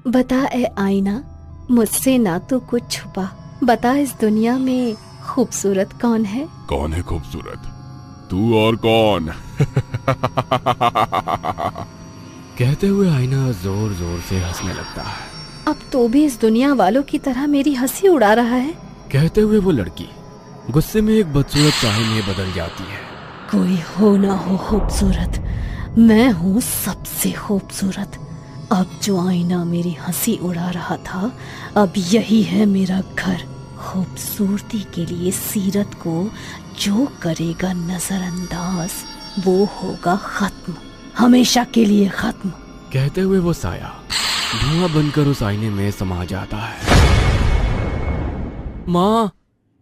बता ए आईना, मुझसे ना तो कुछ छुपा, बता इस दुनिया में खूबसूरत कौन है? कौन है खूबसूरत? तू और कौन? कहते हुए आईना जोर जोर से हंसने लगता है। अब तो भी इस दुनिया वालों की तरह मेरी हंसी उड़ा रहा है। कहते हुए वो लड़की गुस्से में एक बदसूरत चाहे में बदल जाती है। कोई हो ना हो खूबसूरत, मैं हूँ सबसे खूबसूरत। अब जो आईना मेरी हंसी उड़ा रहा था, अब यही है मेरा घर। खूबसूरती के लिए सीरत को जो करेगा नजरअंदाज, वो होगा खत्म, हमेशा के लिए खत्म। कहते हुए वो साया धुआं बनकर उस आईने में समा जाता है। माँ,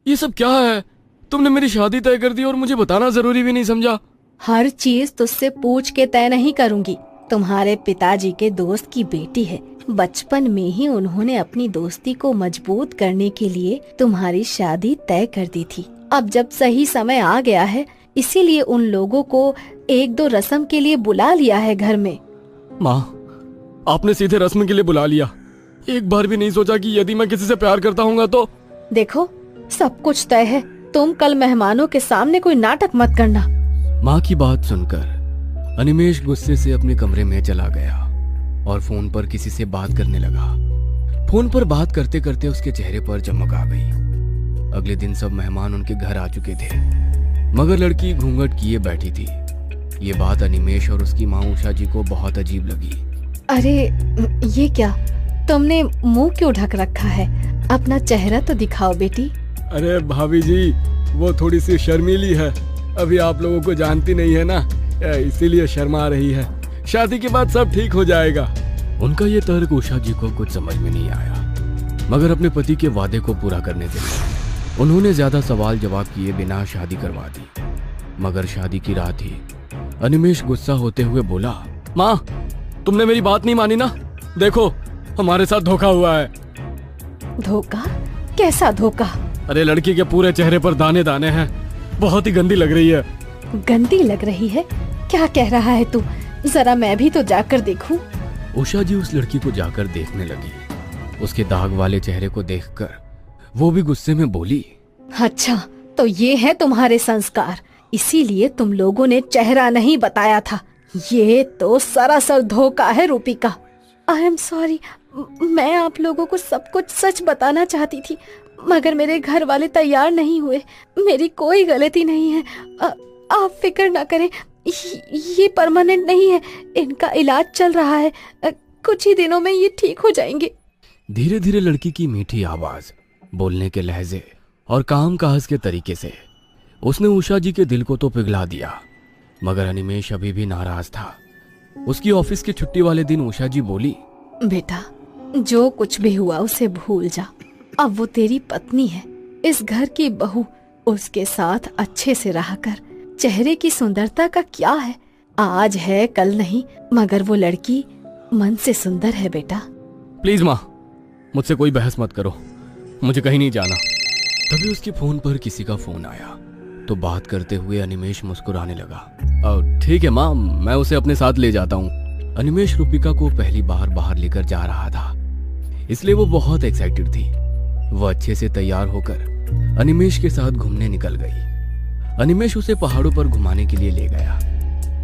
ये सब क्या है? तुमने मेरी शादी तय कर दी और मुझे बताना जरूरी भी नहीं समझा। हर चीज तुझसे पूछ के तय नहीं करूंगी। तुम्हारे पिताजी के दोस्त की बेटी है। बचपन में ही उन्होंने अपनी दोस्ती को मजबूत करने के लिए तुम्हारी शादी तय कर दी थी। अब जब सही समय आ गया है, इसीलिए उन लोगों को एक दो रस्म के लिए बुला लिया है घर में। माँ, आपने सीधे रस्म के लिए बुला लिया, एक बार भी नहीं सोचा कि यदि मैं किसी से प्यार करता हूँगा तो? देखो, सब कुछ तय है। तुम कल मेहमानों के सामने कोई नाटक मत करना। माँ की बात सुनकर अनिमेष गुस्से से अपने कमरे में चला गया और फोन पर किसी से बात करने लगा। फोन पर बात करते करते उसके चेहरे पर चमक आ गई। अगले दिन सब मेहमान उनके घर आ चुके थे, मगर लड़की घूंघट किए बैठी थी। ये बात अनिमेष और उसकी माँ उषा जी को बहुत अजीब लगी। अरे ये क्या, तुमने मुंह क्यों ढक रखा है? अपना चेहरा तो दिखाओ बेटी। अरे भाभी जी, वो थोड़ी सी शर्मीली है, अभी आप लोगों को जानती नहीं है ना, इसीलिए शर्मा रही है। शादी के बाद सब ठीक हो जाएगा। उनका ये तर्क उषा जी को कुछ समझ में नहीं आया, मगर अपने पति के वादे को पूरा करने के लिए उन्होंने ज्यादा सवाल जवाब किए बिना शादी करवा दी। मगर शादी की रात ही अनिमेष गुस्सा होते हुए बोला, माँ, तुमने मेरी बात नहीं मानी ना? देखो, हमारे साथ धोखा हुआ है। धोखा? कैसा धोखा? अरे लड़की के पूरे चेहरे पर दाने दाने हैं, बहुत ही गंदी लग रही है। गंदी लग रही है? क्या कह रहा है तू? जरा मैं भी तो जाकर देखूं। उषा जी उस लड़की को जाकर देखने लगी। उसके दाग वाले चेहरे को देखकर वो भी गुस्से में बोली, अच्छा, तो ये है तुम्हारे संस्कार, इसीलिए तुम लोगों ने चेहरा नहीं बताया था। ये तो सरासर धोखा है रूपिका। आई एम सॉरी, मैं आप लोगों को सब कुछ सच बताना चाहती थी, मगर मेरे घर वाले तैयार नहीं हुए। मेरी कोई गलती नहीं है। आप फिक्र ना करें, ये परमानेंट नहीं है, इनका इलाज चल रहा है, कुछ ही दिनों में ये ठीक हो जाएंगे। धीरे धीरे लड़की की मीठी आवाज, बोलने के लहजे और काम काज के तरीके से उसने उषा जी के दिल को तो पिघला दिया। मगर अनिमेष अभी भी नाराज था। उसकी ऑफिस की छुट्टी वाले दिन उषा जी बोली, बेटा, जो कुछ भी हुआ उसे भूल जा। अब वो तेरी पत्नी है, इस घर की बहू। उसके साथ अच्छे से रहा कर। चेहरे की सुंदरता का क्या है, आज है कल नहीं, मगर वो लड़की मन से सुंदर है बेटा। प्लीज माँ, मुझसे कोई बहस मत करो, मुझे कहीं नहीं जाना। तभी उसके फोन पर किसी का फोन आया तो बात करते हुए अनिमेष मुस्कुराने लगा। ठीक है माँ, मैं उसे अपने साथ ले जाता हूँ। अनिमेष रूपिका को पहली बार बाहर लेकर जा रहा था, इसलिए वो बहुत एक्साइटेड थी। वो अच्छे से तैयार होकर अनिमेष के साथ घूमने निकल गई। अनिमेष उसे पहाड़ों पर घुमाने के लिए ले गया।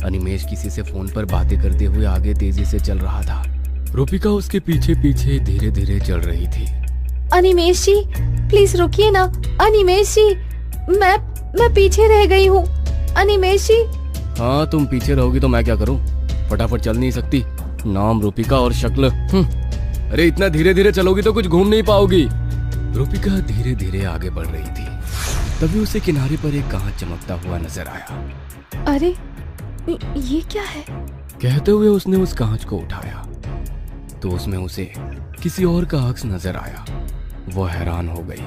अनिमेष किसी से फोन पर बातें करते हुए आगे तेजी से चल रहा था। रूपिका उसके पीछे पीछे धीरे धीरे चल रही थी। अनिमेष जी, प्लीज रुकिए ना। अनिमेष जी, मैं पीछे रह गई हूँ। अनिमेष जी। हाँ, तुम पीछे रहोगी तो मैं क्या करूँ? फटाफट चल नहीं सकती? नाम रूपिका और शक्ल। अरे इतना धीरे धीरे चलोगी तो कुछ घूम नहीं पाओगी। रूपिका धीरे धीरे आगे बढ़ रही थी। तभी उसे किनारे पर एक कांच चमकता हुआ नजर आया। अरे ये क्या है? कहते हुए उसने उस कांच को उठाया तो उसमें उसे किसी और का अक्स नजर आया। वो हैरान हो गई,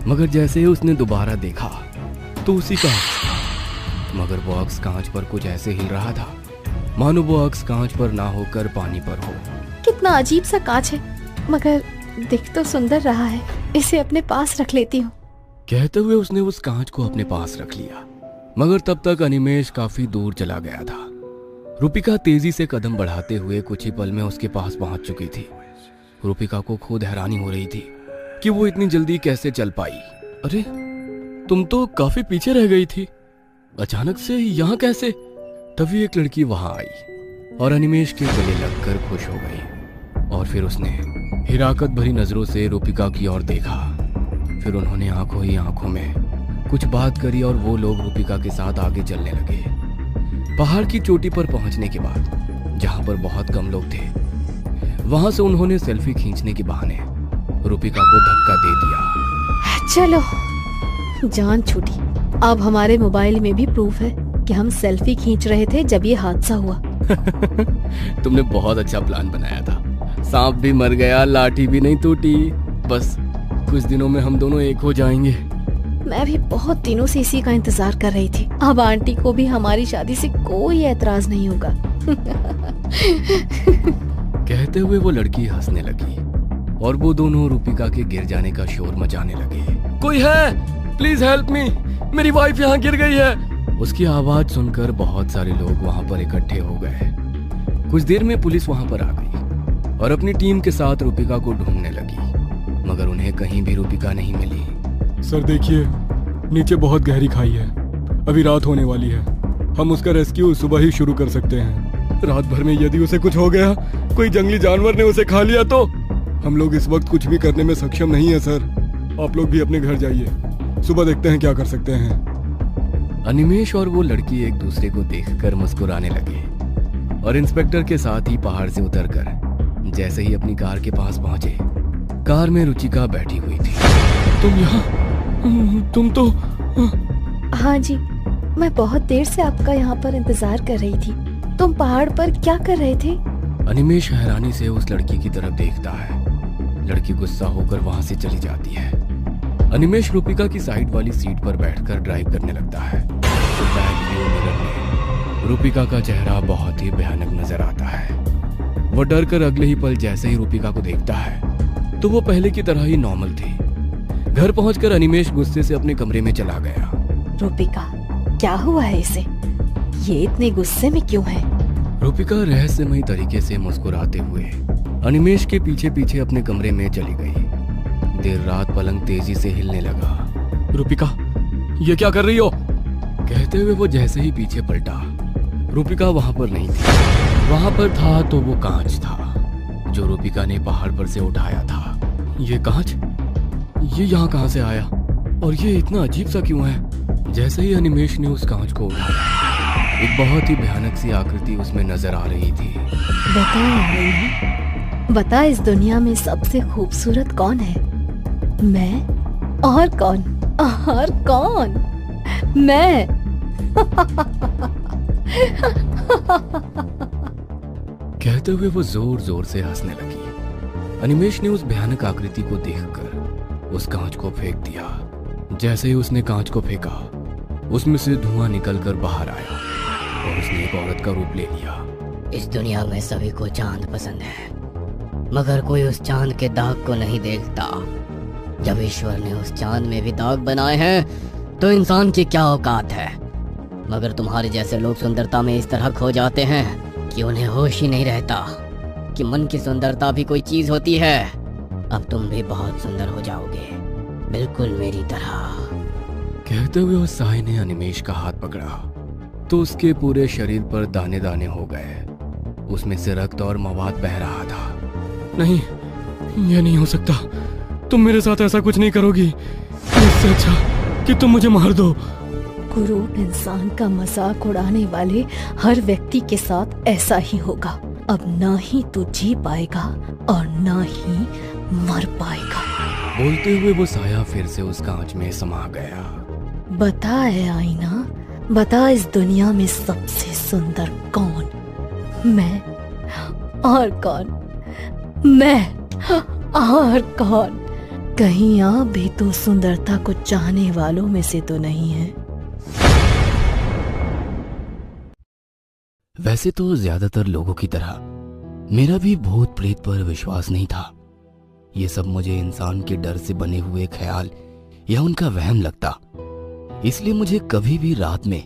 मगर जैसे ही उसने दोबारा देखा तो उसी का अक्स था। मगर वो अक्स कांच पर कुछ ऐसे हिल रहा था मानो वो अक्स कांच पर ना होकर पानी पर हो। कितना अजीब सा कांच है, मगर दिख तो सुंदर रहा है। इसे अपने पास रख लेती हूँ। कहते हुए उसने उस कांच को अपने पास रख लिया, मगर तब तक अनिमेष काफी दूर चला गया था। रूपिका तेजी से कदम बढ़ाते हुए कुछ ही पल में उसके पास पहुंच चुकी थी। रूपिका को खुद हैरानी हो रही थी कि वो इतनी जल्दी कैसे चल पाई। अरे तुम तो काफी पीछे रह गई थी, अचानक से यहाँ कैसे? तभी एक लड़की वहां आई और अनिमेश के गले लगकर खुश हो गई और फिर उसने हिराकत भरी नजरों से रूपिका की ओर देखा। फिर उन्होंने आंखों ही आंखों में कुछ बात करी और वो लोग रूपिका के साथ आगे चलने लगे। पहाड़ की चोटी पर पहुंचने के बाद, जहां पर बहुत कम लोग थे, वहां से उन्होंने सेल्फी खींचने के बहाने रूपिका को धक्का दे दिया। चलो, जान छूटी। अब हमारे मोबाइल में भी प्रूफ है कि हम सेल्फी खींच रहे थे जब ये हादसा हुआ। तुमने बहुत अच्छा प्लान बनाया था। सांप भी मर गया, लाठी भी नहीं टूटी। बस कुछ दिनों में हम दोनों एक हो जाएंगे। मैं भी बहुत दिनों से इसी का इंतजार कर रही थी। अब आंटी को भी हमारी शादी से कोई ऐतराज नहीं होगा। कहते हुए वो लड़की हंसने लगी और वो दोनों रूपिका के गिर जाने का शोर मचाने लगे। कोई है? प्लीज हेल्प मी, मेरी वाइफ यहाँ गिर गई है। उसकी आवाज सुनकर बहुत सारे लोग वहाँ पर इकट्ठे हो गए। कुछ देर में पुलिस वहाँ पर आ गई और अपनी टीम के साथ रूपिका को ढूंढने लगी, मगर उन्हें कहीं भी रूपिका नहीं मिली। सर देखिए, नीचे बहुत गहरी खाई है, अभी रात होने वाली है। हम उसका रेस्क्यू सुबह ही शुरू कर सकते हैं। रात भर में यदि उसे कुछ हो गया, कोई जंगली जानवर ने उसे खा लिया तो हम लोग इस वक्त कुछ भी करने में सक्षम नहीं है सर। आप लोग भी अपने घर जाइए, सुबह देखते हैं क्या कर सकते हैं। अनिमेश और वो लड़की एक दूसरे को देखकर मुस्कुराने लगे और इंस्पेक्टर के साथ ही पहाड़ से उतरकर जैसे ही अपनी कार के पास पहुंचे, कार में रुचिका बैठी हुई थी। तुम यहाँ? तुम तो... हाँ जी, मैं बहुत देर से आपका यहाँ पर इंतजार कर रही थी। तुम पहाड़ पर क्या कर रहे थे? अनिमेश हैरानी से उस लड़की की तरफ देखता है। लड़की गुस्सा होकर वहां से चली जाती है। अनिमेश रूपिका की साइड वाली सीट पर बैठकर ड्राइव करने लगता है। तो बैक व्यू मिरर में रूपिका का चेहरा बहुत ही भयानक नजर आता है। वो डर कर अगले ही पल जैसे ही रूपिका को देखता है तो वो पहले की तरह ही नॉर्मल थी। घर पहुंचकर अनिमेश गुस्से से अपने कमरे में चला गया। रूपिका, क्या हुआ है इसे? ये इतने गुस्से में क्यों है? रूपिका रहस्यमयी तरीके से मुस्कुराते हुए अनिमेश के पीछे पीछे अपने कमरे में चली गई। देर रात पलंग तेजी से हिलने लगा। रूपिका, ये क्या कर रही हो? कहते हुए वो जैसे ही पीछे पलटा, रूपिका वहां पर नहीं थी। वहां पर था तो वो कांच था जो रूपिका ने पहाड़ पर से उठाया था। ये कांच? ये यहाँ कहाँ से आया? और ये इतना अजीब सा क्यों है? जैसे ही अनिमेश ने उस कांच को उठाया, एक बहुत ही भयानक सी आकृति उसमें नजर आ रही थी। बता, इस दुनिया में सबसे खूबसूरत कौन है? मैं? और कौन? और कौन? मैं। कहते हुए वो जोर जोर से हंसने लगी। अनिमेश ने उस भयानक आकृति को देखकर उस कांच को फेंक दिया। जैसे ही उसने कांच को फेंका, उसमें से धुआं निकलकर बाहर आया और उसने एक औरत का रूप ले लिया। इस दुनिया में सभी को चांद पसंद है, मगर कोई उस चांद के दाग को नहीं देखता। जब ईश्वर ने उस चांद में भी दाग बनाए हैं तो इंसान की क्या औकात है। मगर तुम्हारे जैसे लोग सुंदरता में इस तरह खो जाते हैं कि उन्हें होश ही नहीं रहता कि मन की सुंदरता भी कोई चीज होती है। अब तुम भी बहुत सुंदर हो जाओगे, बिल्कुल मेरी तरह। कहते हुए उस साई ने अनिमेश का हाथ पकड़ा तो उसके पूरे शरीर पर दाने दाने हो गए। उसमें से रक्त और मवाद बह रहा था। नहीं, ये नहीं हो सकता। तुम मेरे साथ ऐसा कुछ नहीं करोगी। इससे अच्छा कि तुम मुझे मार दो। कुरूप इंसान का मजाक उड़ाने वाले हर व्यक्ति के साथ ऐसा ही होगा। अब ना ही तू जी पाएगा और ना ही मर पाएगा। बोलते हुए वो साया फिर से उस कांच में समा गया। बता है आईना, बता इस दुनिया में सबसे सुंदर कौन? मैं। और कौन? मैं और कौन? कहीं आप भी तो सुंदरता को चाहने वालों में से तो नहीं है? वैसे तो ज्यादातर लोगों की तरह मेरा भी भूत प्रेत पर विश्वास नहीं था। ये सब मुझे इंसान के डर से बने हुए ख्याल या उनका वहम लगता। इसलिए मुझे कभी भी रात में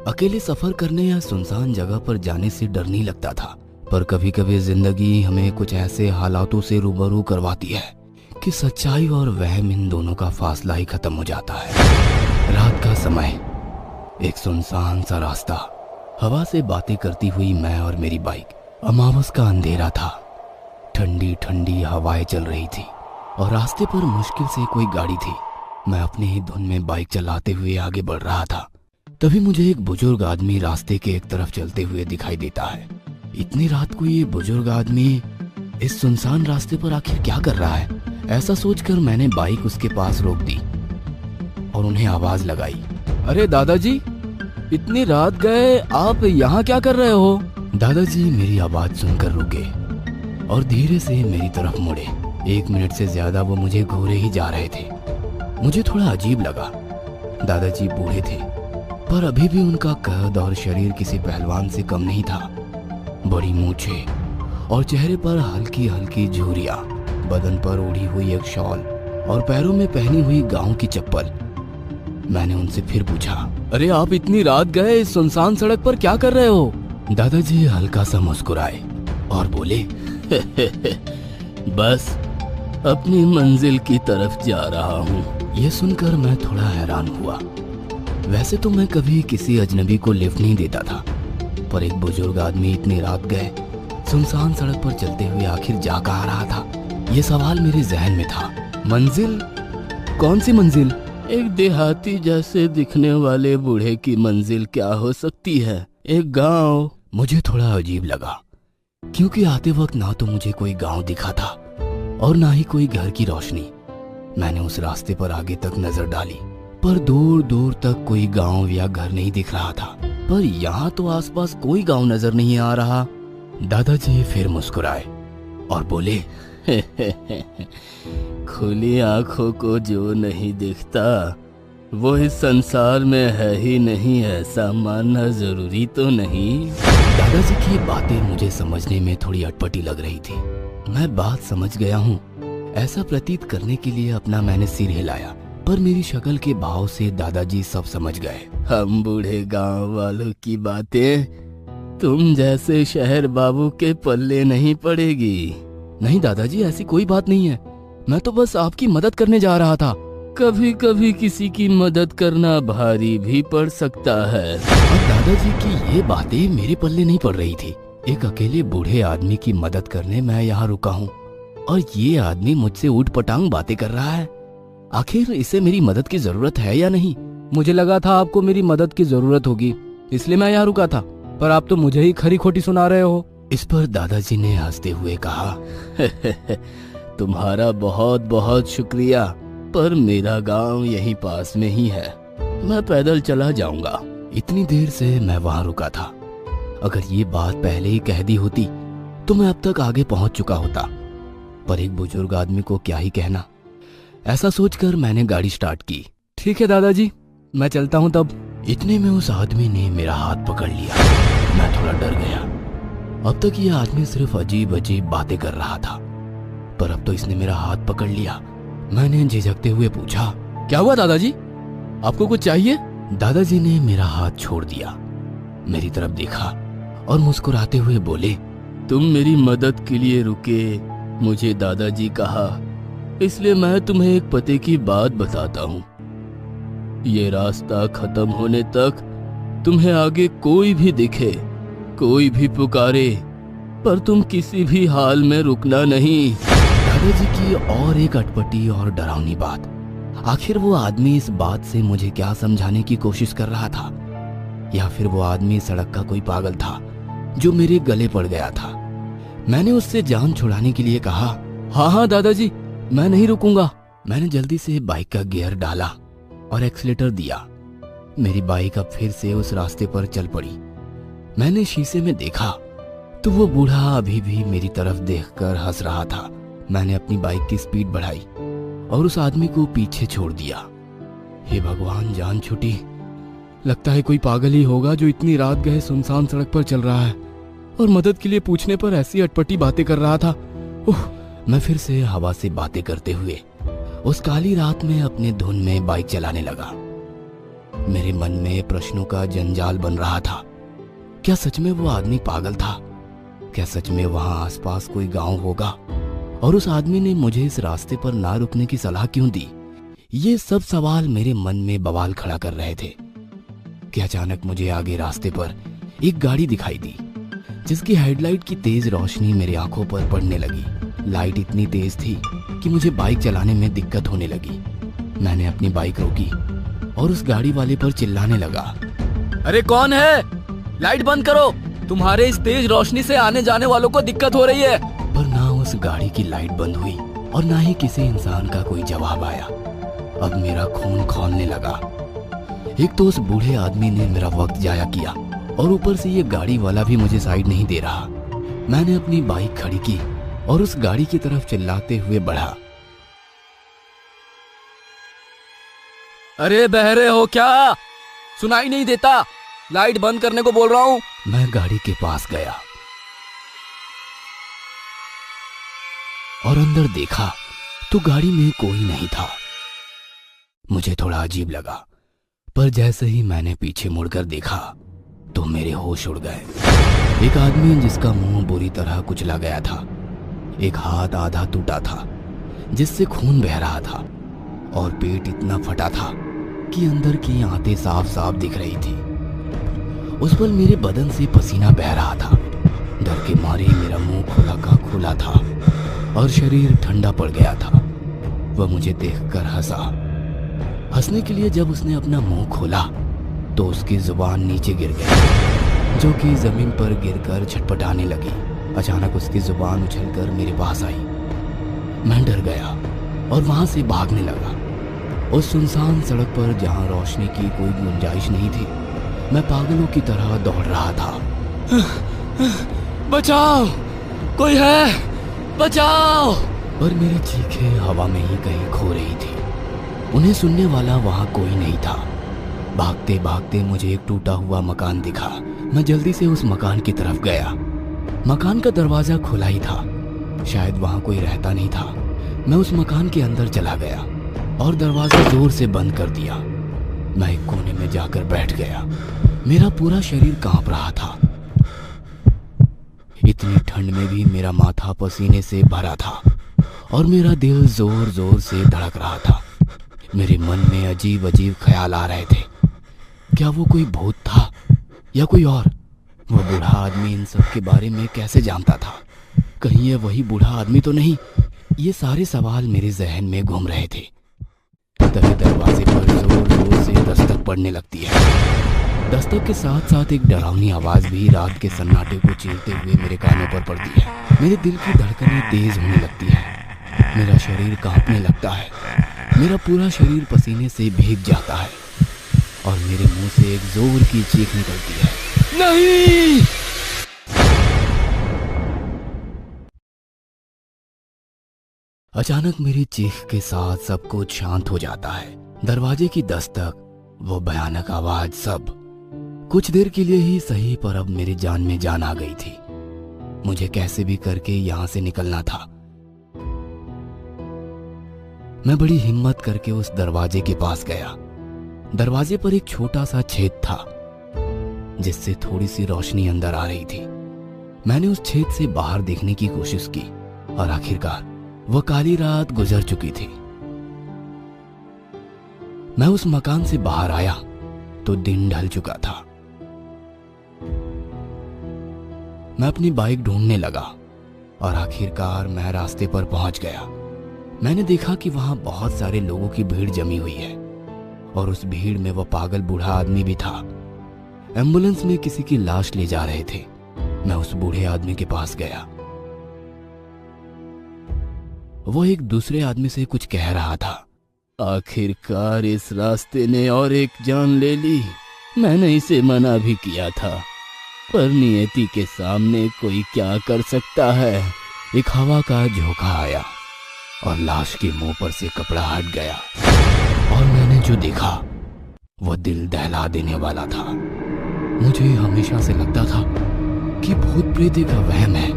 अकेले सफर करने या सुनसान जगह पर जाने से डर नहीं लगता था। पर कभी कभी जिंदगी हमें कुछ ऐसे हालातों से रूबरू करवाती है कि सच्चाई और वहम इन दोनों का फासला ही खत्म हो जाता है। रात का समय, एक सुनसान सा रास्ता, हवा से बातें करती हुई मैं और मेरी बाइक। अमावस का अंधेरा था, ठंडी ठंडी हवाएं चल रही थी और रास्ते पर मुश्किल से कोई गाड़ी थी। मैं अपने ही धुन में बाइक चलाते हुए आगे बढ़ रहा था। तभी मुझे एक बुजुर्ग आदमी रास्ते के एक तरफ चलते हुए दिखाई देता है। इतनी रात को ये बुजुर्ग आदमी इस सुनसान रास्ते पर आखिर क्या कर रहा है? ऐसा सोचकर मैंने बाइक उसके पास रोक दी और उन्हें आवाज लगाई। अरे दादाजी, इतनी रात गए, आप यहाँ क्या कर रहे हो? दादाजी मेरी आवाज सुनकर रुके और धीरे से मेरी तरफ मुड़े। 1 मिनट से ज्यादा वो मुझे घूरे ही जा रहे थे। मुझे थोड़ा अजीब लगा। दादाजी बूढ़े थे, पर अभी भी उनका कद और शरीर किसी पहलवान से कम नहीं था। बड़ी मूछें और चेहरे पर हल्की हल्की झुर्रियां, बदन पर ओढ़ी हुई एक शॉल और पैरों में पहनी हुई गांव की चप्पल। मैंने उनसे फिर पूछा, अरे आप इतनी रात गए इस सुनसान सड़क पर क्या कर रहे हो? दादाजी हल्का सा मुस्कुराए और बोले, बस अपनी मंजिल की तरफ जा रहा हूँ। ये सुनकर मैं थोड़ा हैरान हुआ। वैसे तो मैं कभी किसी अजनबी को लिफ्ट नहीं देता था, पर एक बुजुर्ग आदमी इतनी रात गए सुनसान सड़क पर चलते हुए आखिर जा कहाँ रहा था, ये सवाल मेरे जहन में था। मंजिल? कौन सी मंजिल? एक देहाती जैसे दिखने वाले बूढ़े की मंजिल क्या हो सकती है? एक गांव। मुझे थोड़ा अजीब लगा, क्योंकि आते वक्त ना तो मुझे कोई गांव दिखा था और ना ही कोई घर की रोशनी। मैंने उस रास्ते पर आगे तक नजर डाली, पर दूर दूर तक कोई गांव या घर नहीं दिख रहा था। पर यहाँ तो आसपास कोई गांव नजर नहीं आ रहा। दादाजी फिर मुस्कुराए और बोले, खुली आंखों को जो नहीं दिखता वो इस संसार में है ही नहीं, ऐसा मानना जरूरी तो नहीं। दादाजी की बातें मुझे समझने में थोड़ी अटपटी लग रही थी। मैं बात समझ गया हूँ, ऐसा प्रतीत करने के लिए अपना मैंने सिर हिलाया, पर मेरी शक्ल के भाव से दादाजी सब समझ गए। हम बूढ़े गांव वालों की बातें तुम जैसे शहर बाबू के पल्ले नहीं पड़ेगी। नहीं दादाजी, ऐसी कोई बात नहीं है, मैं तो बस आपकी मदद करने जा रहा था। कभी कभी किसी की मदद करना भारी भी पड़ सकता है। और दादाजी की ये बातें मेरे पल्ले नहीं पड़ रही थी। एक अकेले बूढ़े आदमी की मदद करने मैं यहाँ रुका हूँ और ये आदमी मुझसे ऊट पटांग बातें कर रहा है। आखिर इसे मेरी मदद की जरूरत है या नहीं? मुझे लगा था आपको मेरी मदद की जरूरत होगी, इसलिए मैं यहाँ रुका था, पर आप तो मुझे ही खरी खोटी सुना रहे हो। इस पर दादाजी ने हंसते हुए कहा, तुम्हारा बहुत बहुत शुक्रिया, पर मेरा गांव यहीं पास में ही है, मैं पैदल चला जाऊंगा। इतनी देर से मैं वहां रुका था। अगर ये बात पहले ही कह दी होती तो मैं अब तक आगे पहुंच चुका होता, पर एक बुजुर्ग आदमी को क्या ही कहना। ऐसा सोचकर मैंने गाड़ी स्टार्ट की। ठीक है दादाजी, मैं चलता हूँ तब। इतने में उस आदमी ने मेरा हाथ पकड़ लिया। मैं थोड़ा डर गया। अब तक ये आदमी सिर्फ अजीब अजीब बातें कर रहा था, पर अब तो इसने मेरा हाथ पकड़ लिया। मैंने झिझकते हुए पूछा, क्या हुआ दादाजी, आपको कुछ चाहिए? दादाजी ने मेरा हाथ छोड़ दिया, मेरी तरफ देखा और मुस्कुराते हुए बोले, तुम मेरी मदद के लिए रुके, मुझे दादाजी कहा, इसलिए मैं तुम्हें एक पते की बात बताता हूँ। ये रास्ता खत्म होने तक तुम्हें आगे कोई भी दिखे, कोई भी पुकारे, पर तुम किसी भी हाल में रुकना नहीं। दादाजी की और एक अटपटी और डरावनी बात। आखिर वो आदमी इस बात से मुझे क्या समझाने की कोशिश कर रहा था? या फिर वो आदमी सड़क का कोई पागल था जो मेरे गले पड़ गया था? मैंने उससे जान छुड़ाने के लिए कहा, हाँ हाँ दादाजी, मैं नहीं रुकूंगा। मैंने जल्दी से बाइक का गियर डाला और एक्सीलेटर दिया। मेरी बाइक अब फिर से उस रास्ते पर चल पड़ी। मैंने शीशे में देखा तो वो बूढ़ा अभी भी मेरी तरफ देखकर हंस रहा था। मैंने अपनी बाइक की स्पीड बढ़ाई और उस आदमी को पीछे छोड़ दिया। हे भगवान, जान छूटी। लगता है कोई पागल ही होगा जो इतनी रात गए सुनसान सड़क पर चल रहा है और मदद के लिए पूछने पर ऐसी अटपटी बातें कर रहा था। मैं फिर से हवा से बातें करते हुए उस काली रात में अपने धुन में बाइक चलाने लगा। मेरे मन में प्रश्नों का जंजाल बन रहा था। क्या सच में वो आदमी पागल था क्या सच में वहां आसपास कोई गांव होगा? और उस आदमी ने मुझे इस रास्ते पर ना रुकने की सलाह क्यों दी? ये सब सवाल मेरे मन में बवाल खड़ा कर रहे थे कि अचानक मुझे आगे रास्ते पर एक गाड़ी दिखाई दी, जिसकी हेडलाइट की तेज रोशनी मेरी आंखों पर पड़ने लगी। लाइट इतनी तेज थी कि मुझे बाइक चलाने में दिक्कत होने लगी। मैंने अपनी बाइक रोकी और उस गाड़ी वाले पर चिल्लाने लगा, अरे कौन है? लाइट बंद करो, तुम्हारे इस तेज रोशनी से आने जाने वालों को दिक्कत हो रही है। पर ना उस गाड़ी की लाइट बंद हुई और ना ही किसी इंसान का कोई जवाब आया। अब मेरा खून खौलने लगा। एक तो उस बूढ़े आदमी ने मेरा वक्त जाया किया और ऊपर से ये गाड़ी वाला भी मुझे साइड नहीं दे रहा। मैंने अपनी बाइक खड़ी की और उस गाड़ी की तरफ चिल्लाते हुए बढ़ा, अरे बहरे हो क्या? सुनाई नहीं देता? लाइट बंद करने को बोल रहा हूँ। मैं गाड़ी के पास गया और अंदर देखा तो गाड़ी में कोई नहीं था। मुझे थोड़ा अजीब लगा, पर जैसे ही मैंने पीछे मुड़कर देखा तो मेरे होश उड़ गए। एक आदमी जिसका मुंह बुरी तरह कुचला गया था, एक हाथ आधा टूटा था जिससे खून बह रहा था, और पेट इतना फटा था कि अंदर की आंतें साफ साफ दिख रही थी। उस पर मेरे बदन से पसीना बह रहा था। डर के मारे मेरा मुंह खुला का खुला था और शरीर ठंडा पड़ गया था। वह मुझे देखकर हंसा। हंसने के लिए जब उसने अपना मुंह खोला तो उसकी जुबान नीचे गिर गई, जो कि जमीन पर गिरकर छटपटाने लगी। अचानक उसकी जुबान उछलकर मेरे पास आई। मैं डर गया और वहां से भागने लगा। उस सुनसान सड़क पर जहां रोशनी की कोई गुंजाइश नहीं थी, मैं पागलों की तरह दौड़ रहा था। बचाओ, कोई है, बचाओ! पर मेरी चीखें हवा में ही कहीं खो रही थी। उन्हें सुनने वाला वहां कोई नहीं था। भागते भागते मुझे एक टूटा हुआ मकान दिखा। मैं जल्दी से उस मकान की तरफ गया। मकान का दरवाजा खुला ही था, शायद वहां कोई रहता नहीं था। मैं उस मकान के अंदर चला गया और दरवाजा जोर से बंद कर दिया। मैं एक कोने में जाकर बैठ गया। मेरा पूरा शरीर कांप रहा था। इतनी ठंड में भी मेरा माथा पसीने से भरा था और मेरा दिल जोर जोर से धड़क रहा था। मेरे मन में अजीब अजीब ख्याल आ रहे थे। क्या वो कोई भूत था या कोई और? वह बूढ़ा आदमी इन सब के बारे में कैसे जानता था? कहीं ये वही बूढ़ा आदमी तो नहीं? ये सारे सवाल मेरे जहन में घूम रहे थे। तभी दरवाजे पर जोर जोर से दस्तक पड़ने लगती है। दस्तक के साथ साथ एक डरावनी आवाज भी रात के सन्नाटे को चीरते हुए मेरे कानों पर पड़ती है। मेरे दिल की धड़कनें तेज होने लगती है। मेरा शरीर कांपने लगता है। मेरा पूरा शरीर पसीने से भीग जाता है और मेरे मुंह से एक जोर की चीख निकलती है, नहीं! अचानक मेरी चीख के साथ सब कुछ शांत हो जाता है। दरवाजे की दस्तक, वो भयानक आवाज, सब कुछ देर के लिए ही सही, पर अब मेरी जान में जान आ गई थी। मुझे कैसे भी करके यहां से निकलना था। मैं बड़ी हिम्मत करके उस दरवाजे के पास गया। दरवाजे पर एक छोटा सा छेद था जिससे थोड़ी सी रोशनी अंदर आ रही थी। मैंने उस छेद से बाहर देखने की कोशिश की और आखिरकार वह काली रात गुजर चुकी थी। मैं उस मकान से बाहर आया तो दिन ढल चुका था। मैं अपनी बाइक ढूंढने लगा और आखिरकार मैं रास्ते पर पहुंच गया। मैंने देखा कि वहां बहुत सारे लोगों की भीड़ जमी हुई है और उस भीड़ में वह पागल बूढ़ा आदमी भी था। एम्बुलेंस में किसी की लाश ले जा रहे थे। मैं उस बूढ़े आदमी के पास गया। वो एक दूसरे आदमी से कुछ कह रहा था। आखिरकार इस रास्ते ने और एक जान ले ली। मैंने इसे मना भी किया था, पर नियति के सामने कोई क्या कर सकता है। एक हवा का झोंका आया और लाश के मुंह पर से कपड़ा हट गया और मैंने जो देखा वह दिल दहला देने वाला था। मुझे हमेशा से लगता था कि भूत प्रेत का वहम है,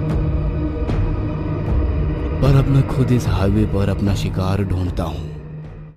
पर अब मैं खुद इस हाईवे पर अपना शिकार ढूंढता हूं।